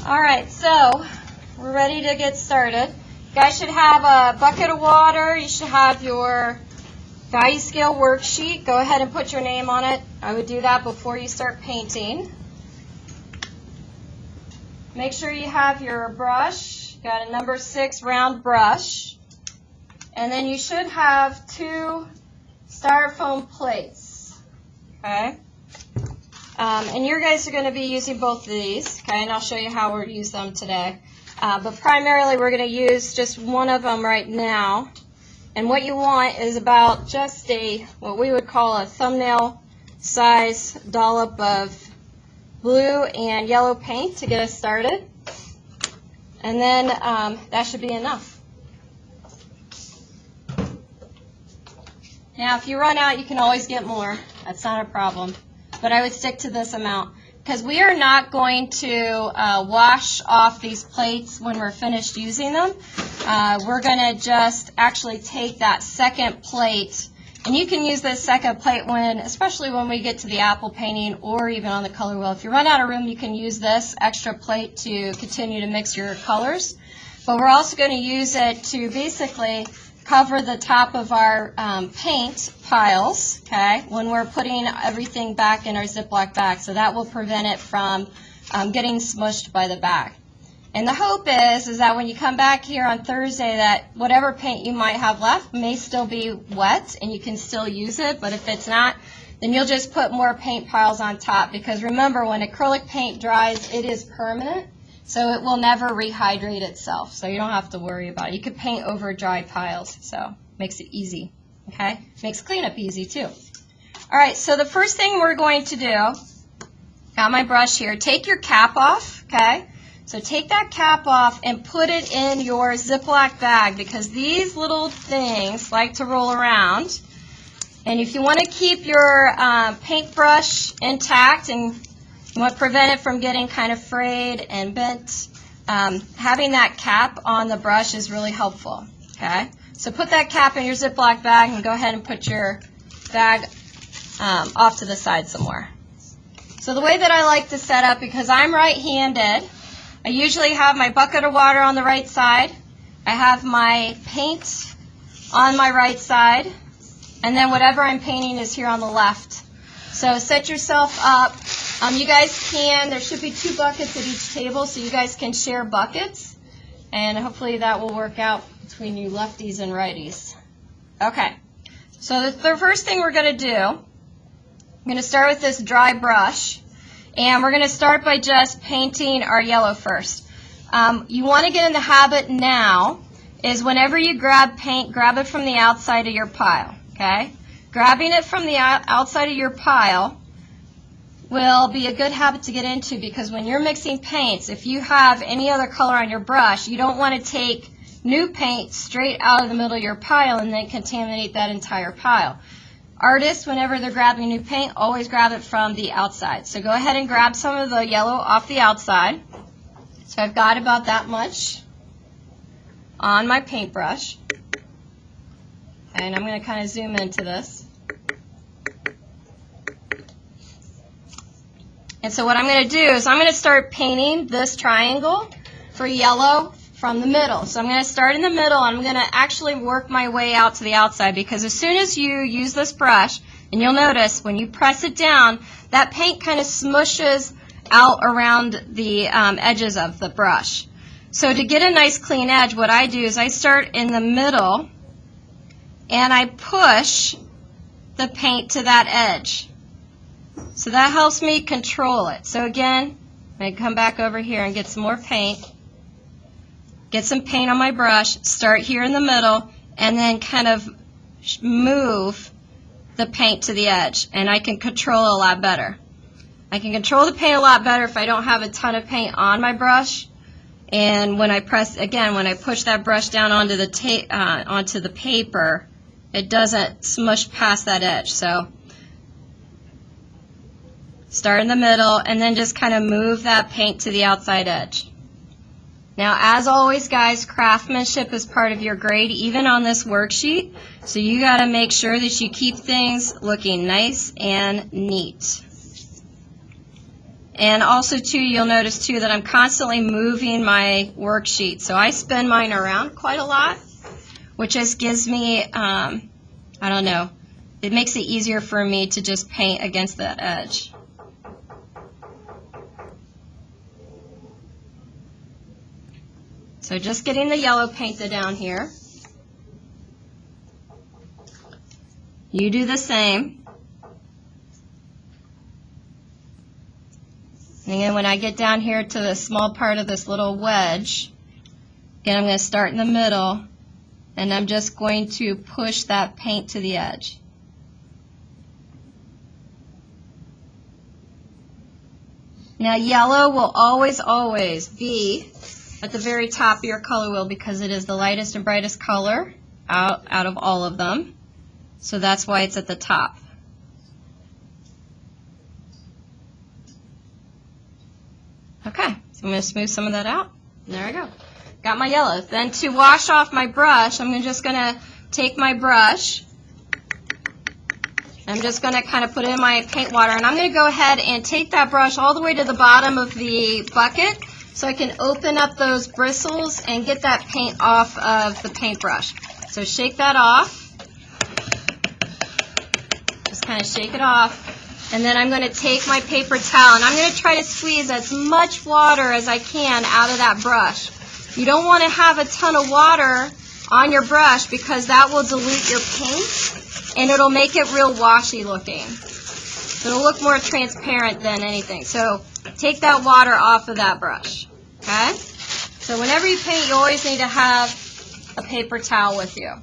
Alright, so we're ready to get started. You guys should have a bucket of water. You should have your value scale worksheet. Go ahead and put your name on it. I would do that before you start painting. Make sure you have your brush. You got a number 6 round brush. And then you should have 2 styrofoam plates. Okay? And you guys are going to be using both of these, okay, and I'll show you how we'll use them today. But primarily we're going to use just one of them right now. And what you want is about just what we would call a thumbnail size dollop of blue and yellow paint to get us started. And then that should be enough. Now if you run out, you can always get more. That's not a problem. But I would stick to this amount because we are not going to wash off these plates when we're finished using them. We're going to just actually take that second plate, and you can use this second plate especially when we get to the apple painting or even on the color wheel. If you run out of room, you can use this extra plate to continue to mix your colors. But we're also going to use it to basically cover the top of our paint piles, okay, when we're putting everything back in our Ziploc bag. So that will prevent it from getting smushed by the bag. And the hope is that when you come back here on Thursday, that whatever paint you might have left may still be wet and you can still use it. But if it's not, then you'll just put more paint piles on top. Because remember, when acrylic paint dries, it is permanent. So it will never rehydrate itself, so you don't have to worry about it. You could paint over dry piles, so makes it easy, okay? Makes cleanup easy too. All right, so the first thing we're going to do, got my brush here, take your cap off, okay? So take that cap off and put it in your Ziploc bag because these little things like to roll around. And if you want to keep your paintbrush intact and you want to prevent it from getting kind of frayed and bent, having that cap on the brush is really helpful, okay? So put that cap in your Ziploc bag and go ahead and put your bag off to the side somewhere. So the way that I like to set up, because I'm right-handed, I usually have my bucket of water on the right side, I have my paint on my right side, and then whatever I'm painting is here on the left. So set yourself up. You guys there should be 2 buckets at each table, so you guys can share buckets, and hopefully that will work out between you lefties and righties. Okay, so the first thing we're going to do, I'm going to start with this dry brush, and we're going to start by just painting our yellow first. You want to get in the habit now is whenever you grab paint, grab it from the outside of your pile, okay? Grabbing it from the outside of your pile will be a good habit to get into because when you're mixing paints, if you have any other color on your brush, you don't want to take new paint straight out of the middle of your pile and then contaminate that entire pile. Artists, whenever they're grabbing new paint, always grab it from the outside. So go ahead and grab some of the yellow off the outside. So I've got about that much on my paintbrush. And I'm going to kind of zoom into this. And so what I'm going to do is I'm going to start painting this triangle for yellow from the middle. So I'm going to start in the middle and I'm going to actually work my way out to the outside because as soon as you use this brush, and you'll notice when you press it down, that paint kind of smushes out around the edges of the brush. So to get a nice clean edge, what I do is I start in the middle and I push the paint to that edge. So that helps me control it. So again, I'm going to come back over here and get some more paint. Get some paint on my brush, start here in the middle, and then kind of move the paint to the edge. And I can control it a lot better. I can control the paint a lot better if I don't have a ton of paint on my brush. And when I press, again, when I push that brush down onto the paper, it doesn't smush past that edge. So start in the middle and then just kind of move that paint to the outside edge. Now, as always, guys, craftsmanship is part of your grade, even on this worksheet. So you got to make sure that you keep things looking nice and neat. And also, too, you'll notice, too, that I'm constantly moving my worksheet. So I spin mine around quite a lot, which just gives me, I don't know, it makes it easier for me to just paint against the edge. So just getting the yellow painted down here. You do the same. And then when I get down here to the small part of this little wedge, again, I'm going to start in the middle, and I'm just going to push that paint to the edge. Now, yellow will always, always be at the very top of your color wheel because it is the lightest and brightest color out of all of them. So that's why it's at the top. Okay, so I'm going to smooth some of that out. There I go. Got my yellow. Then to wash off my brush, I'm just going to take my brush. I'm just going to kind of put it in my paint water, and I'm going to go ahead and take that brush all the way to the bottom of the bucket so I can open up those bristles and get that paint off of the paintbrush. So shake that off. Just kind of shake it off. And then I'm going to take my paper towel, and I'm going to try to squeeze as much water as I can out of that brush. You don't want to have a ton of water on your brush because that will dilute your paint, and it'll make it real washy looking. So it'll look more transparent than anything. So take that water off of that brush. Okay? So whenever you paint, you always need to have a paper towel with you.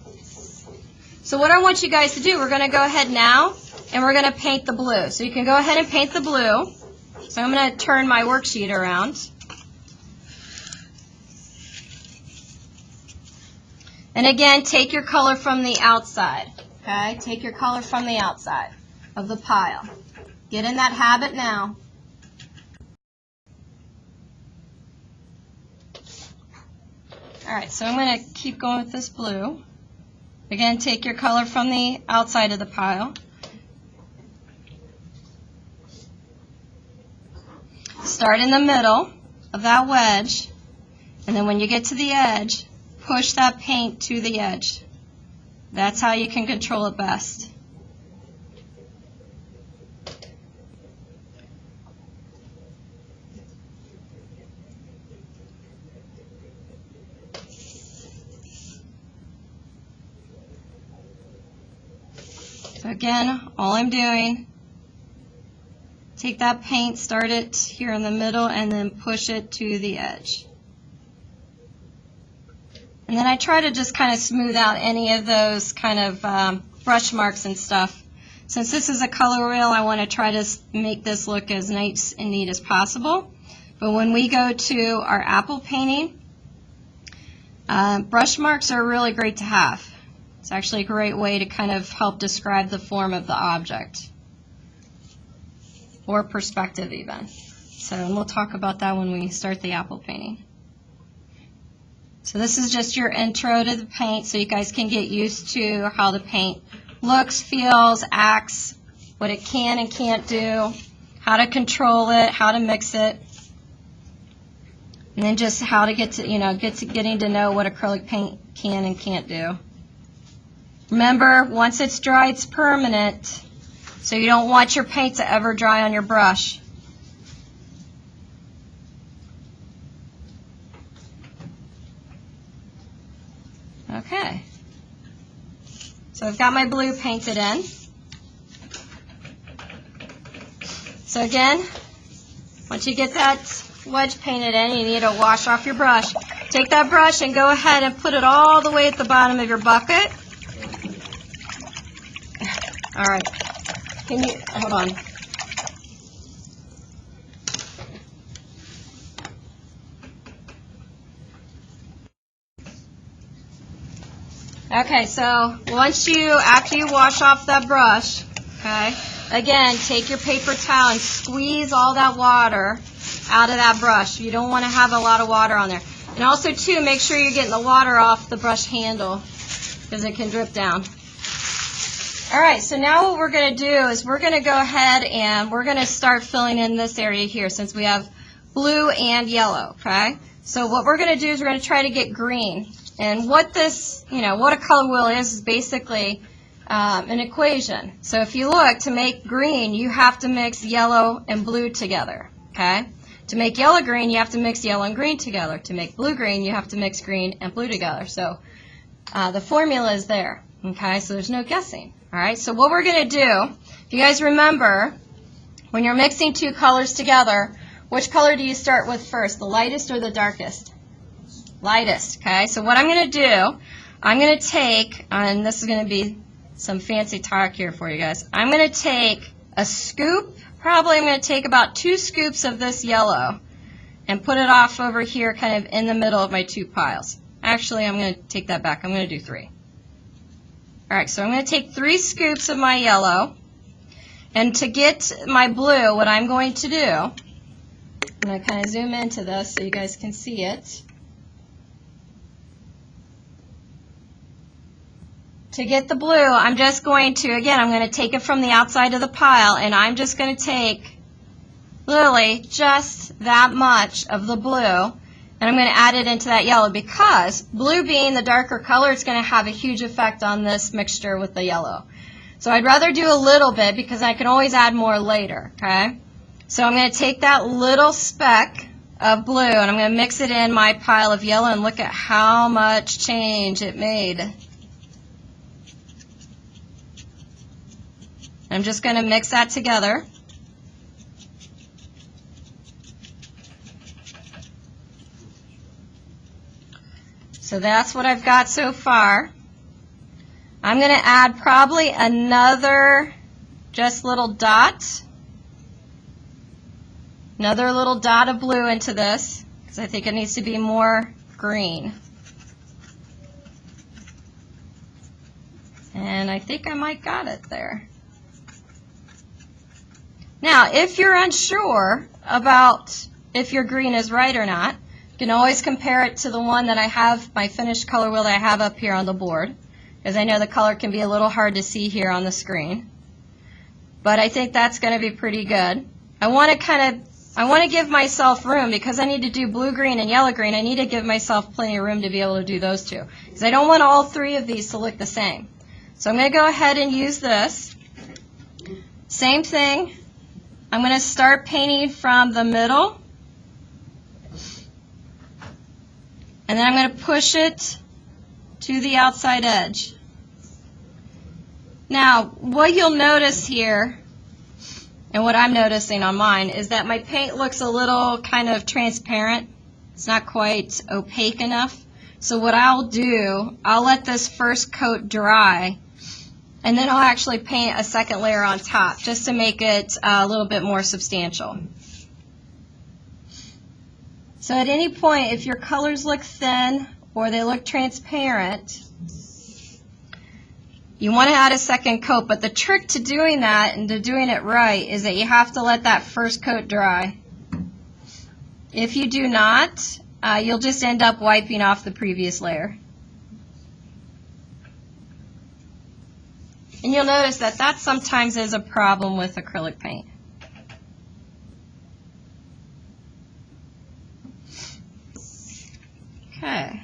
So what I want you guys to do, we're going to go ahead now, and we're going to paint the blue. So you can go ahead and paint the blue. So I'm going to turn my worksheet around. And again, take your color from the outside. Okay? Take your color from the outside of the pile. Get in that habit now. Alright, so I'm going to keep going with this blue. Again, take your color from the outside of the pile. Start in the middle of that wedge, and then when you get to the edge, push that paint to the edge. That's how you can control it best. So again, all I'm doing, take that paint, start it here in the middle, and then push it to the edge. And then I try to just kind of smooth out any of those kind of brush marks and stuff. Since this is a color wheel, I want to try to make this look as nice and neat as possible. But when we go to our apple painting, brush marks are really great to have. It's actually a great way to kind of help describe the form of the object, or perspective even. So we'll talk about that when we start the apple painting. So this is just your intro to the paint so you guys can get used to how the paint looks, feels, acts, what it can and can't do, how to control it, how to mix it, and then just how to get to getting to know what acrylic paint can and can't do. Remember, once it's dry, it's permanent. So you don't want your paint to ever dry on your brush. Okay. So I've got my blue painted in. So again, once you get that wedge painted in, you need to wash off your brush. Take that brush and go ahead and put it all the way at the bottom of your bucket. All right. Can you, hold on. Okay, so after you wash off that brush, okay, again, take your paper towel and squeeze all that water out of that brush. You don't want to have a lot of water on there. And also, too, make sure you're getting the water off the brush handle because it can drip down. All right, so now what we're going to do is we're going to go ahead and we're going to start filling in this area here since we have blue and yellow, okay? So what we're going to do is we're going to try to get green. And what this, what a color wheel is basically an equation. So if you look, to make green, you have to mix yellow and blue together, okay? To make yellow green, you have to mix yellow and green together. To make blue green, you have to mix green and blue together. So the formula is there, okay? So there's no guessing, all right? So what we're going to do, if you guys remember, when you're mixing two colors together, which color do you start with first, the lightest or the darkest? Lightest, okay? So what I'm going to do, I'm going to take, and this is going to be some fancy talk here for you guys, I'm going to take a scoop, probably I'm going to take about 2 scoops of this yellow and put it off over here kind of in the middle of my 2 piles. Actually, I'm going to take that back. I'm going to do 3. All right, so I'm going to take 3 scoops of my yellow, and to get my blue, what I'm going to do, I'm going to kind of zoom into this so you guys can see it. To get the blue, I'm just going to, again, I'm going to take it from the outside of the pile, and I'm just going to take literally just that much of the blue, and I'm going to add it into that yellow because blue being the darker color, it's going to have a huge effect on this mixture with the yellow. So I'd rather do a little bit because I can always add more later, okay? So I'm going to take that little speck of blue, and I'm going to mix it in my pile of yellow, and look at how much change it made. I'm just going to mix that together. So that's what I've got so far. I'm going to add probably another just little dot. Another little dot of blue into this because I think it needs to be more green. And I think I might got it there. Now, if you're unsure about if your green is right or not, you can always compare it to the one that I have, my finished color wheel that I have up here on the board, because I know the color can be a little hard to see here on the screen. But I think that's going to be pretty good. I want to give myself room because I need to do blue, green, and yellow, green. I need to give myself plenty of room to be able to do those 2 because I don't want all 3 of these to look the same. So I'm going to go ahead and use this. Same thing. I'm going to start painting from the middle, and then I'm going to push it to the outside edge. Now, what you'll notice here, and what I'm noticing on mine, is that my paint looks a little kind of transparent. It's not quite opaque enough. So what I'll do, I'll let this first coat dry, and then I'll actually paint a second layer on top just to make it a little bit more substantial. So at any point, if your colors look thin or they look transparent, you want to add a second coat. But the trick to doing that and to doing it right is that you have to let that first coat dry. If you do not, you'll just end up wiping off the previous layer. And you'll notice that that sometimes is a problem with acrylic paint. Okay.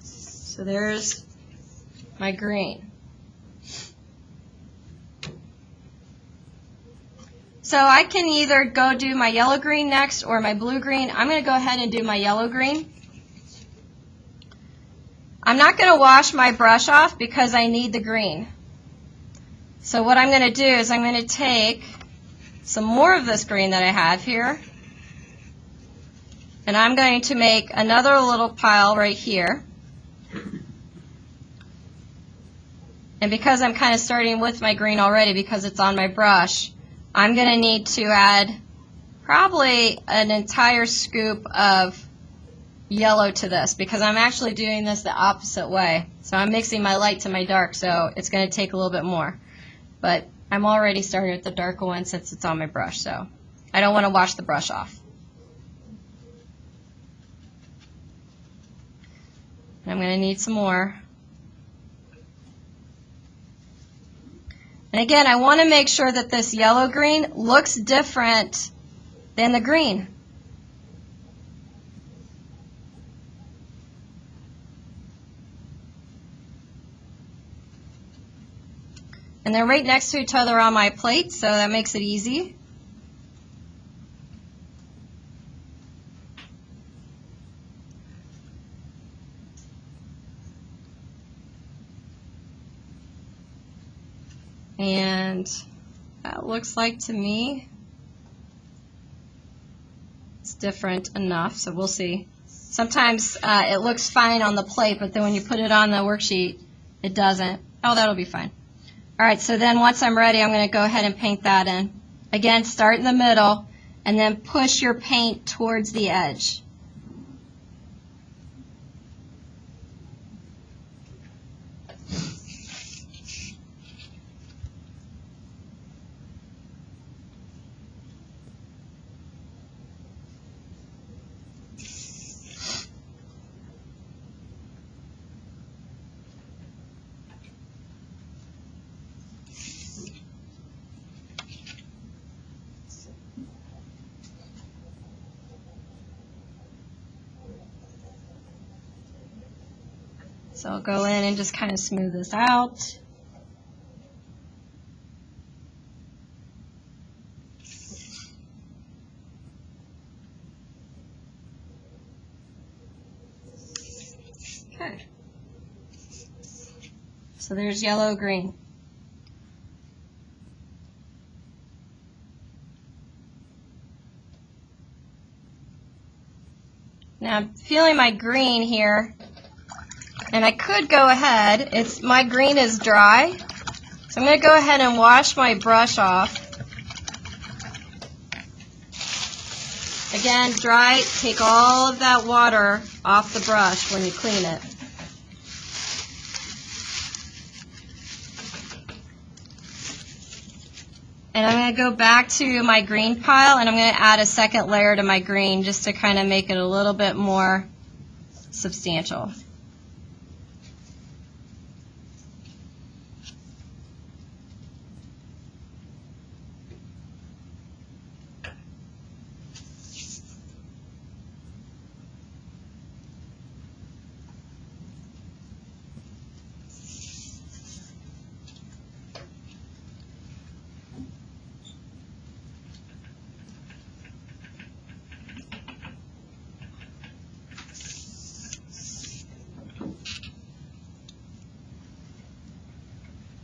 So there's my green. So I can either go do my yellow green next or my blue green. I'm going to go ahead and do my yellow green. I'm not going to wash my brush off because I need the green. So what I'm going to do is I'm going to take some more of this green that I have here, and I'm going to make another little pile right here. And because I'm kind of starting with my green already because it's on my brush, I'm going to need to add probably an entire scoop of yellow to this because I'm actually doing this the opposite way. So I'm mixing my light to my dark, so it's going to take a little bit more. But I'm already starting with the darker one since it's on my brush, so I don't want to wash the brush off. I'm going to need some more. And again, I want to make sure that this yellow green looks different than the green. And they're right next to each other on my plate, so that makes it easy. And that looks like to me it's different enough, so we'll see. Sometimes it looks fine on the plate, but then when you put it on the worksheet, it doesn't. Oh, that'll be fine. All right, so then once I'm ready, I'm going to go ahead and paint that in. Again, start in the middle and then push your paint towards the edge. So I'll go in and just kind of smooth this out. Okay. So there's yellow, green. Now I'm feeling my green here. And I could go ahead, my green is dry, so I'm going to go ahead and wash my brush off. Again, dry, take all of that water off the brush when you clean it. And I'm going to go back to my green pile and I'm going to add a second layer to my green just to kind of make it a little bit more substantial.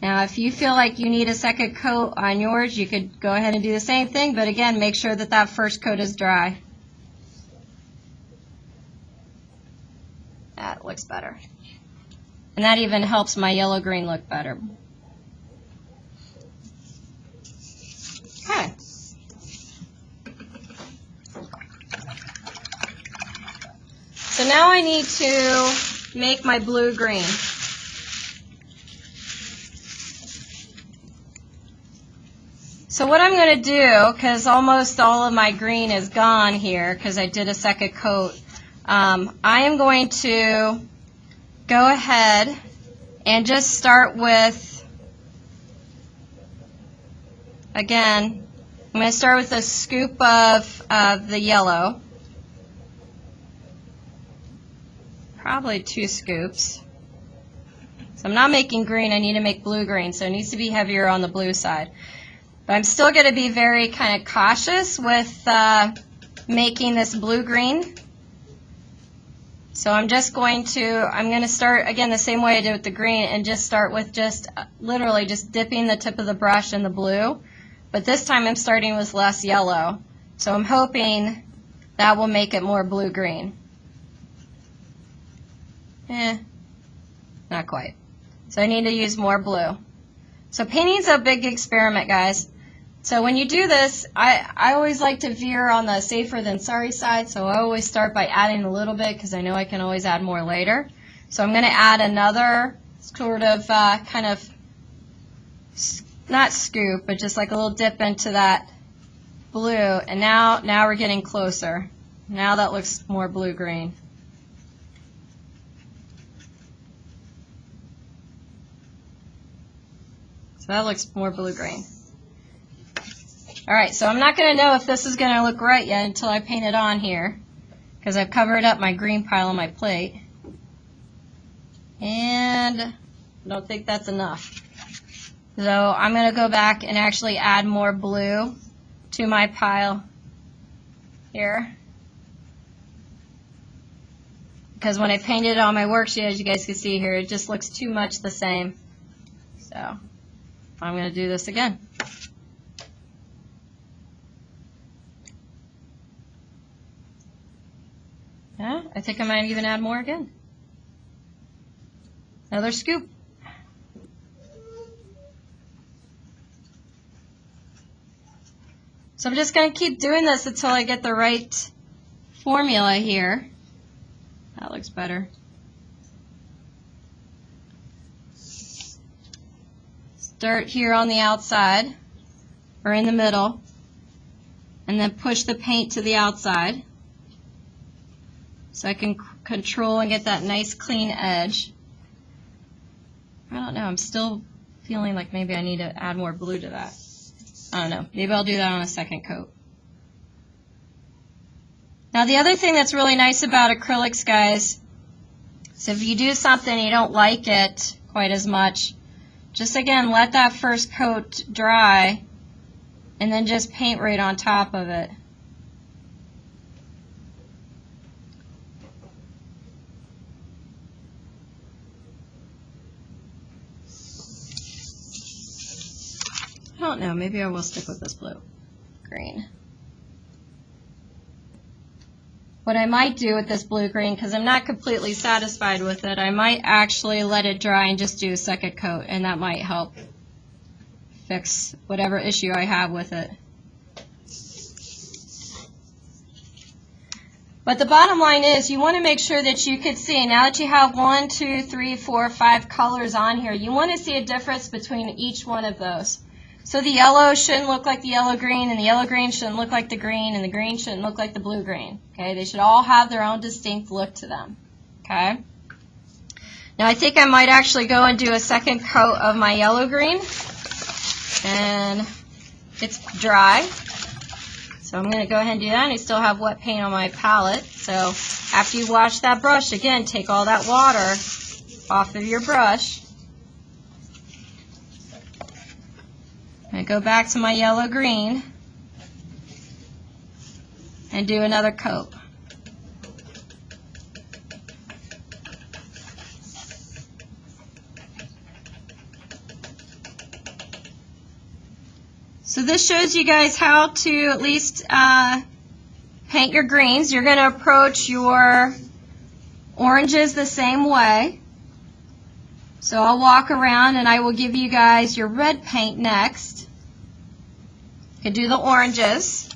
Now, if you feel like you need a second coat on yours, you could go ahead and do the same thing, but again, make sure that that first coat is dry. That looks better. And that even helps my yellow-green look better. Okay. So now I need to make my blue-green. So what I'm going to do, because almost all of my green is gone here because I did a second coat, I am going to go ahead and just start with, again, I'm going to start with a scoop of the yellow, probably 2 scoops. So I'm not making green, I need to make blue-green, so it needs to be heavier on the blue side. But I'm still going to be very kind of cautious with making this blue-green. So I'm just going to start, again, the same way I did with the green, and just start with just literally just dipping the tip of the brush in the blue. But this time I'm starting with less yellow. So I'm hoping that will make it more blue-green. Not quite. So I need to use more blue. So painting's a big experiment, guys. So when you do this, I always like to veer on the safer than sorry side, so I always start by adding a little bit because I know I can always add more later. So I'm going to add another sort of kind of, not scoop, but just like a little dip into that blue, and now we're getting closer. Now that looks more blue-green. that looks more blue-green. All right, so I'm not going to know if this is going to look right yet until I paint it on here, because I've covered up my green pile on my plate. And I don't think that's enough. So I'm going to go back and actually add more blue to my pile here. Because when I painted it on my worksheet, as you guys can see here, it just looks too much the same. So I'm going to do this again. Yeah, I think I might even add more again. Another scoop. So I'm just going to keep doing this until I get the right formula here. That looks better. Start here on the outside, or in the middle, and then push the paint to the outside so I can control and get that nice clean edge. I don't know, I'm still feeling like maybe I need to add more blue to that. I don't know, maybe I'll do that on a second coat. Now the other thing that's really nice about acrylics, guys, is if you do something and you don't like it quite as much, just again let that first coat dry and then just paint right on top of it. I don't know, maybe I will stick with this blue green. What I might do with this blue-green, because I'm not completely satisfied with it, I might actually let it dry and just do a second coat, and that might help fix whatever issue I have with it. But the bottom line is you want to make sure that you can see, now that you have 1, 2, 3, 4, 5 colors on here, you want to see a difference between each one of those. So the yellow shouldn't look like the yellow-green, and the yellow-green shouldn't look like the green, and the green shouldn't look like the blue-green. Okay, they should all have their own distinct look to them. Okay. Now I think I might actually go and do a second coat of my yellow-green, and it's dry. So I'm going to go ahead and do that, and I still have wet paint on my palette. So after you wash that brush, again, take all that water off of your brush. I go back to my yellow-green and do another coat. So this shows you guys how to at least paint your greens. You're going to approach your oranges the same way. So I'll walk around and I will give you guys your red paint next. You can do the oranges.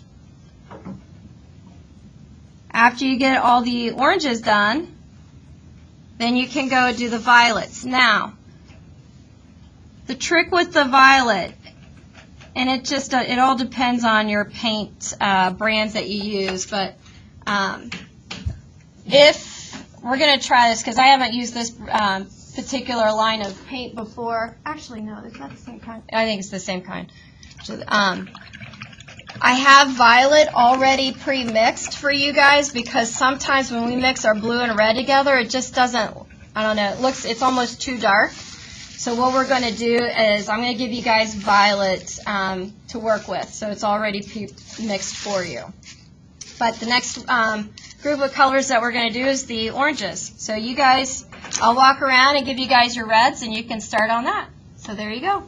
After you get all the oranges done, then you can go do the violets. Now, the trick with the violet, and it all depends on your paint brands that you use, but if we're going to try this, because I haven't used this particular line of paint before. Actually, no, it's not the same kind. I think it's the same kind. I have violet already pre-mixed for you guys, because sometimes when we mix our blue and red together, it just doesn't, I don't know, it's almost too dark. So what we're going to do is I'm going to give you guys violet to work with. So it's already pre-mixed for you. But the next group of colors that we're going to do is the oranges. So you guys, I'll walk around and give you guys your reds, and you can start on that. So there you go.